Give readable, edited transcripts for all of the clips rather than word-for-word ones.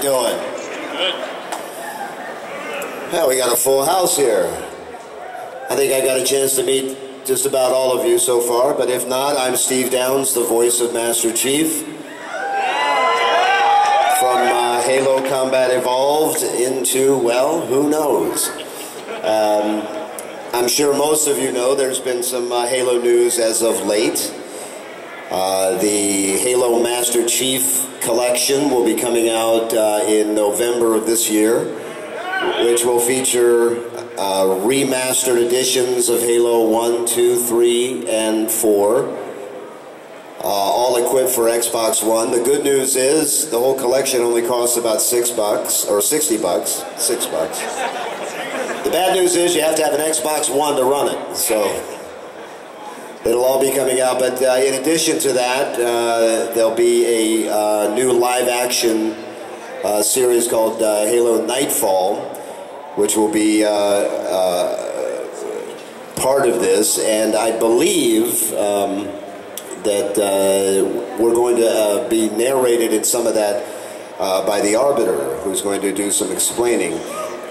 doing? Good. Well, we got a full house here. I think I got a chance to meet just about all of you so far, but if not, I'm Steve Downs, the voice of Master Chief. From Halo Combat Evolved into, well, who knows? I'm sure most of you know there's been some Halo news as of late. The Halo Master Chief collection will be coming out in November of this year, which will feature remastered editions of Halo 1, 2, 3, and 4, all equipped for Xbox One. The good news is the whole collection only costs about $6 or $60, $6. The bad news is you have to have an Xbox One to run it, so it'll all be coming out. But in addition to that, there'll be a new live-action series called Halo Nightfall, which will be part of this, and I believe that we're going to be narrated in some of that by the Arbiter, who's going to do some explaining.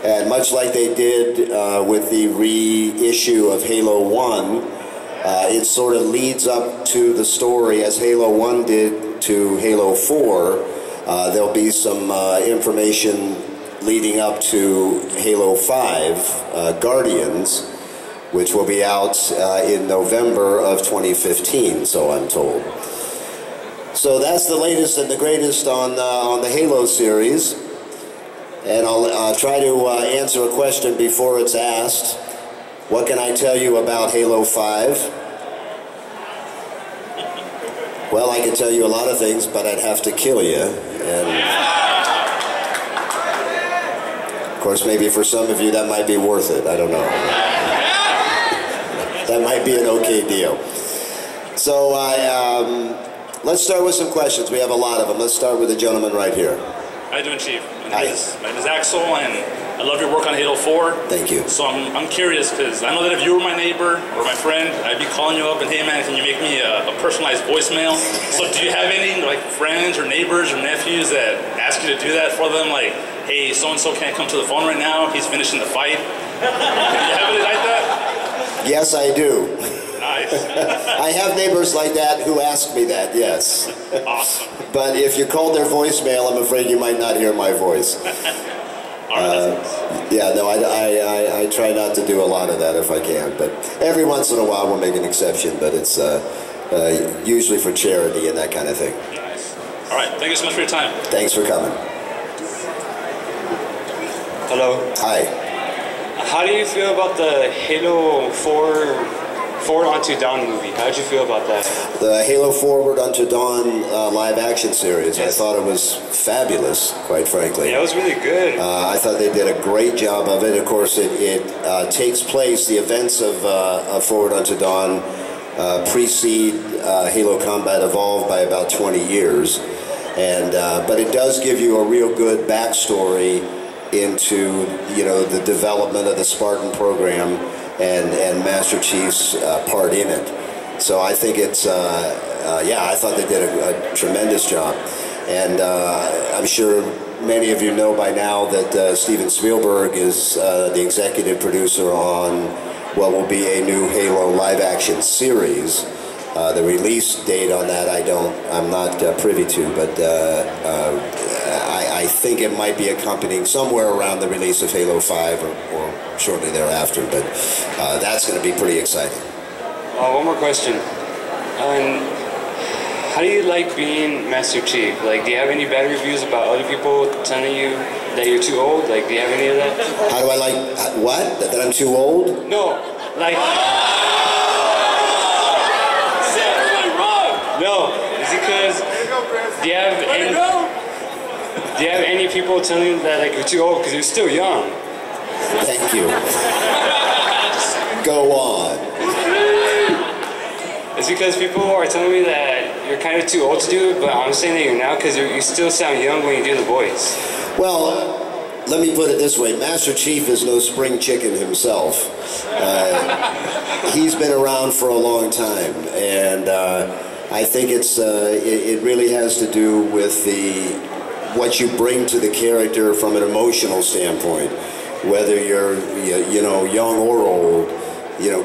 And much like they did with the reissue of Halo 1, it sort of leads up to the story as Halo 1 did to Halo 4. There'll be some information leading up to Halo 5, Guardians, which will be out in November of 2015, so I'm told. So that's the latest and the greatest on the Halo series. And I'll try to answer a question before it's asked. What can I tell you about Halo 5? Well, I can tell you a lot of things, but I'd have to kill you. And of course, maybe for some of you that might be worth it. I don't know. That might be an okay deal. So let's start with some questions. We have a lot of them. Let's start with the gentleman right here. How you doing, Chief? Hi. My name is Axel, and I love your work on Halo 4. Thank you. So I'm curious, because I know that if you were my neighbor or my friend, I'd be calling you up and, hey man, can you make me a personalized voicemail? So do you have any like friends or neighbors or nephews that ask you to do that for them? Like, hey, so-and-so can't come to the phone right now, he's finishing the fight. Do you have it like that? Yes, I do. Nice. I have neighbors like that who ask me that, yes. Awesome. But if you called their voicemail, I'm afraid you might not hear my voice. Yeah, no, I try not to do a lot of that if I can, but every once in a while we'll make an exception, but it's usually for charity and that kind of thing. Nice. All right, thank you so much for your time. Thanks for coming. Hello. Hi. How do you feel about the Halo 4 Forward Unto Dawn movie? How did you feel about that? The Halo Forward Unto Dawn live-action series, yes. I thought it was fabulous, quite frankly. Yeah, it was really good. I thought they did a great job of it. Of course, it takes place, the events of Forward Unto Dawn precede Halo Combat Evolved by about 20 years. And but it does give you a real good backstory into, you know, the development of the Spartan program and Master Chief's part in it. So I think it's, yeah, I thought they did a tremendous job. And I'm sure many of you know by now that Steven Spielberg is the executive producer on what will be a new Halo live-action series. The release date on that I'm not privy to, but I think it might be accompanying somewhere around the release of Halo 5 or shortly thereafter, but that's going to be pretty exciting. One more question. How do you like being Master Chief? Like, do you have any bad reviews about other people telling you that you're too old? Like, do you have any of that? How do I like, what? That I'm too old? No, like... No, it's because do you have any people telling you that like you're too old because you're still young? Thank you. Go on. It's because people are telling me that you're kind of too old to do it, but I'm saying that you're now because you still sound young when you do the voice. Well, let me put it this way. Master Chief is no spring chicken himself. He's been around for a long time, and I think it really has to do with the what you bring to the character from an emotional standpoint, whether you're young or old,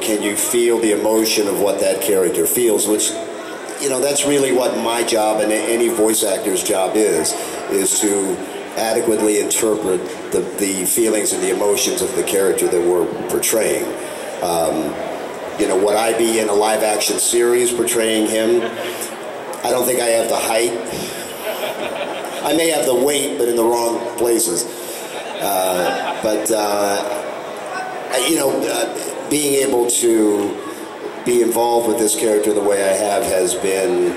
can you feel the emotion of what that character feels, which that's really what my job and any voice actor's job is to adequately interpret the feelings and the emotions of the character that we're portraying. Would I be in a live action series portraying him? I don't think I have the height. I may have the weight, but in the wrong places. Being able to be involved with this character the way I have has been,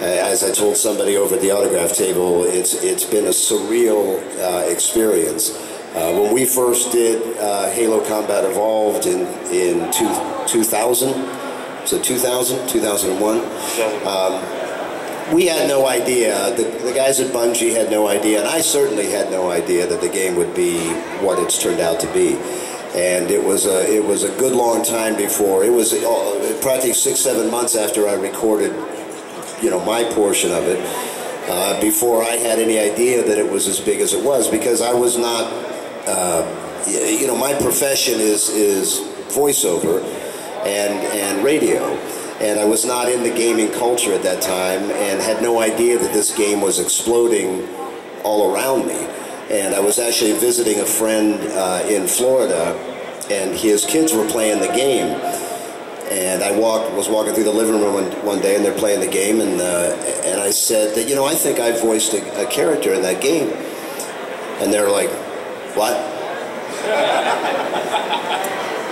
as I told somebody over at the autograph table, it's been a surreal experience. When we first did Halo Combat Evolved in 2000, so 2001, we had no idea. The guys at Bungie had no idea, and I certainly had no idea that the game would be what it's turned out to be. And it was a good long time before. It was practically 6-7 months after I recorded, my portion of it, before I had any idea that it was as big as it was, because I was not, my profession is voiceover and radio, and I was not in the gaming culture at that time and had no idea that this game was exploding all around me. And I was actually visiting a friend in Florida, and his kids were playing the game. And I was walking through the living room one day, and they're playing the game, and I said that, I think I voiced a character in that game. And they're like, what?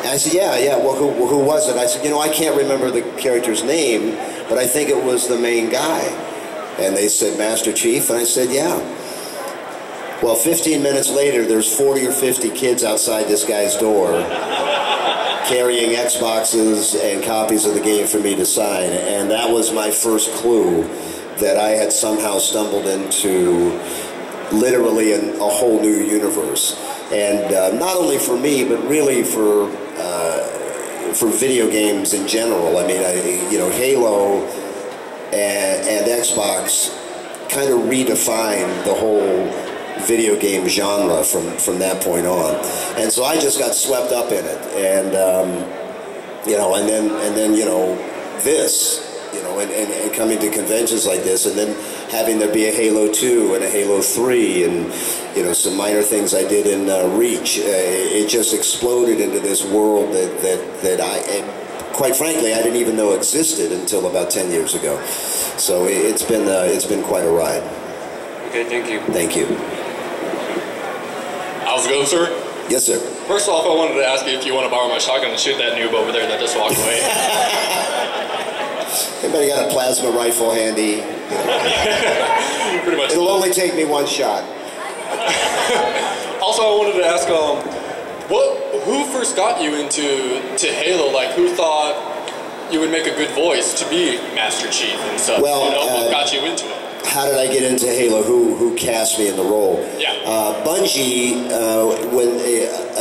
And I said, yeah, well, who was it? I said, I can't remember the character's name, but I think it was the main guy. And they said, Master Chief, and I said, yeah. Well, 15 minutes later, there's 40 or 50 kids outside this guy's door carrying Xboxes and copies of the game for me to sign. And that was my first clue that I had somehow stumbled into literally a whole new universe. And not only for me, but really for video games in general. I mean, Halo and Xbox kind of redefined the whole video game genre from that point on, and so I just got swept up in it, and this, and coming to conventions like this, and then having there be a Halo 2 and a Halo 3, and some minor things I did in Reach. It just exploded into this world that quite frankly, I didn't even know existed until about 10 years ago. So it's been quite a ride. Okay, thank you. Thank you. How's it going, sir? Yes, sir. First off, I wanted to ask you if you want to borrow my shotgun and shoot that noob over there that just walked away. Anybody got a plasma rifle handy? Pretty much. It'll only take me one shot. Also, I wanted to ask, who first got you into Halo? Like, who thought you would make a good voice to be Master Chief and stuff? Well, what got you into it? How did I get into Halo? Who cast me in the role? Yeah. Bungie, when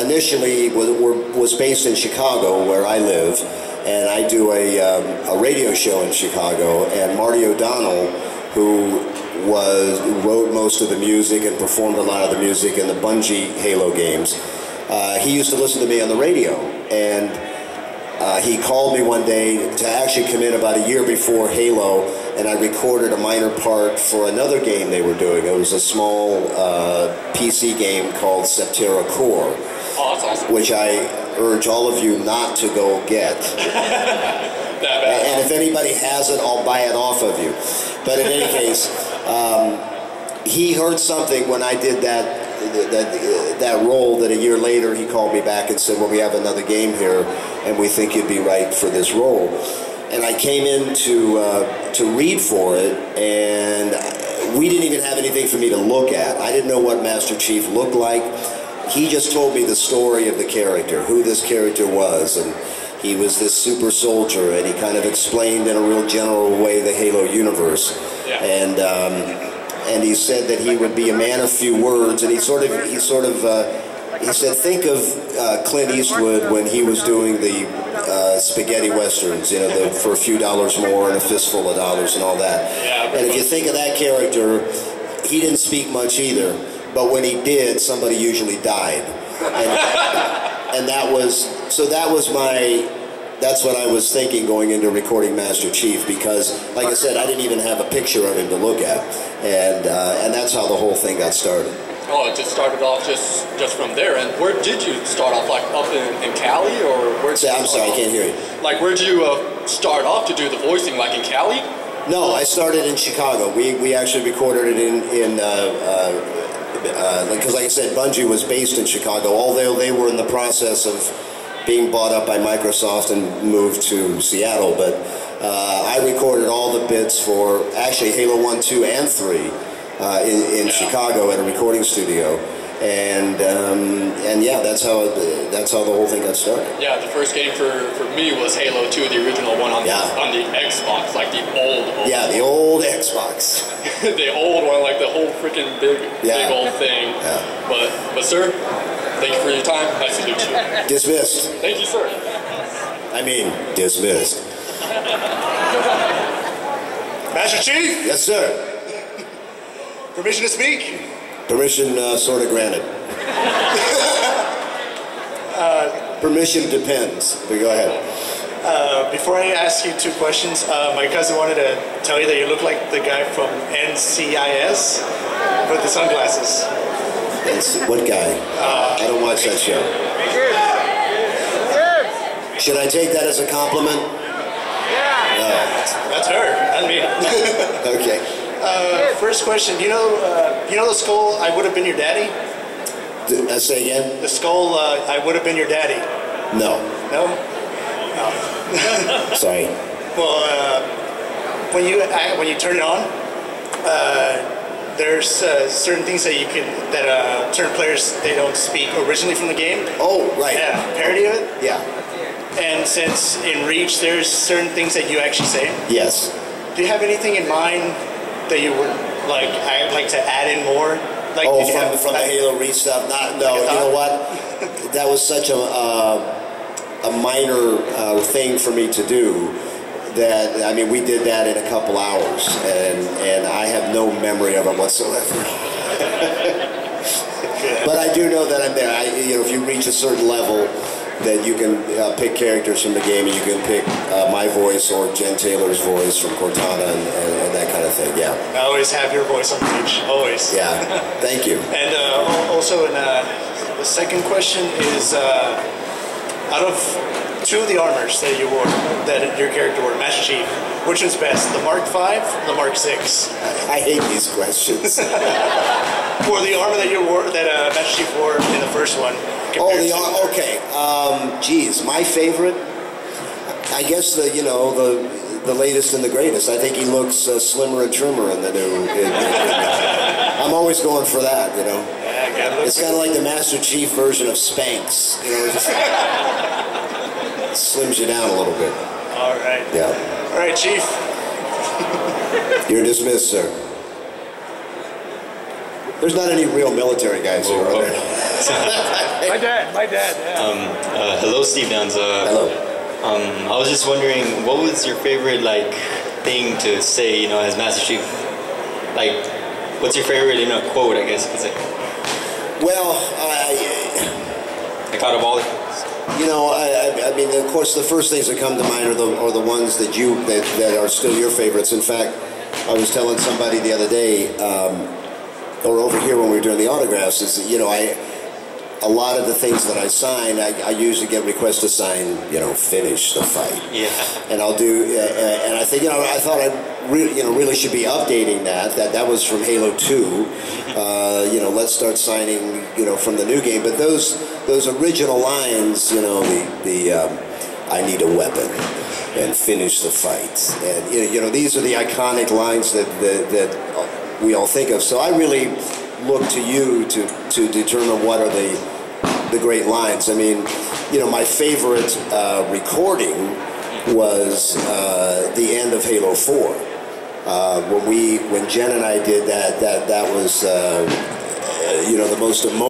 initially was based in Chicago, where I live, and I do a radio show in Chicago, and Marty O'Donnell, who wrote most of the music and performed a lot of the music in the Bungie Halo games, he used to listen to me on the radio, and he called me one day to actually come in about a year before Halo, and I recorded a minor part for another game they were doing. It was a small PC game called Septerra Core, Oh, that's awesome. which I urge all of you not to go get. And if anybody has it, I'll buy it off of you. But in any case, he heard something when I did that role, that a year later he called me back and said, well, we have another game here, and we think you'd be right for this role. And I came in to read for it, and we didn't even have anything for me to look at. I didn't know what Master Chief looked like. He just told me the story of the character, who this character was, and he was this super soldier, and he kind of explained in a real general way the Halo universe. Yeah. And he said that he would be a man of few words, and he said, think of Clint Eastwood when he was doing the spaghetti westerns, for a few dollars more and a fistful of dollars and all that. Yeah, and if you think of that character, he didn't speak much either, but when he did, somebody usually died. And that's what I was thinking going into recording Master Chief, because, like I said, I didn't even have a picture of him to look at, and that's how the whole thing got started. Oh, it just started off just from there. And where did you start off? Like up in Cali, or where? I'm sorry, I can't hear you. Like, where did you start off to do the voicing? Like in Cali? No, I started in Chicago. We actually recorded it in because, like I said, Bungie was based in Chicago, although they were in the process of being bought up by Microsoft and moved to Seattle. But I recorded all the bits for actually Halo 1, 2, and 3 in Chicago at a recording studio. And yeah, that's how the whole thing got started. Yeah, the first game for me was Halo 2, the original one on the Xbox, like the old. Yeah, the old Xbox. The old one, like the whole freaking big old thing. Yeah. But sir, thank you for your time. I salute you. Dismissed. Thank you, sir. I mean, dismissed. Master Chief, Yes, sir. permission to speak? Permission sort of granted. Permission depends, but go ahead. Before I ask you 2 questions, my cousin wanted to tell you that you look like the guy from NCIS with the sunglasses. What guy? I don't watch that show. Should I take that as a compliment? That's her, not me. Okay. First question, you know the skull, I would have been your daddy? Say again? The skull, I would have been your daddy. No. No? Sorry. Well, when you turn it on, there's certain things that certain players, they don't speak originally from the game. Oh, right. Yeah, parody of it. Yeah. And since in Reach, there's certain things that you actually say. Yes. Do you have anything in mind that you would like? I'd like to add in more. Like, from the Halo Reach stuff. No. You know what? That was such a minor thing for me to do. That, I mean, we did that in a couple hours, and I have no memory of it whatsoever. But I do know that I'm there. If you reach a certain level, that you can pick characters from the game, and you can pick my voice or Jen Taylor's voice from Cortana and that kind of thing. Yeah. I always have your voice on page. Always. Yeah. Thank you. And also, the second question is, out of 2 of the armors that you wore, that your character wore, Master Chief, which was best, the Mark V or the Mark 6? I hate these questions. Or the armor that you wore, that Master Chief wore in the first one. Oh, the armor. Okay. Geez, my favorite. I guess the latest and the greatest. I think he looks slimmer and trimmer in the new. I'm always going for that. Yeah, it's kind of like the Master Chief version of Spanx. It just slims you down a little bit. All right. Yeah. All right, Chief. You're dismissed, sir. There's not any real military guys here, are there? My dad. Yeah. Hello, Steve Danza. Hello. I was just wondering, what was your favorite thing to say, as Master Chief? What's your favorite, quote? I guess you could say. Well, out of all. I mean, of course, the first things that come to mind are the ones that are still your favorites. In fact, I was telling somebody the other day, or over here when we were doing the autographs, is that, a lot of the things that I sign, I usually get requests to sign, finish the fight. Yeah. And I'll do, and I think, I thought I really should be updating that. That was from Halo 2. Let's start signing, from the new game. But those original lines, I need a weapon and finish the fight. And these are the iconic lines that we all think of. So I really look to you to determine what are the great lines. I mean, my favorite recording was the end of Halo 4. When Jen and I did that was the most emotional.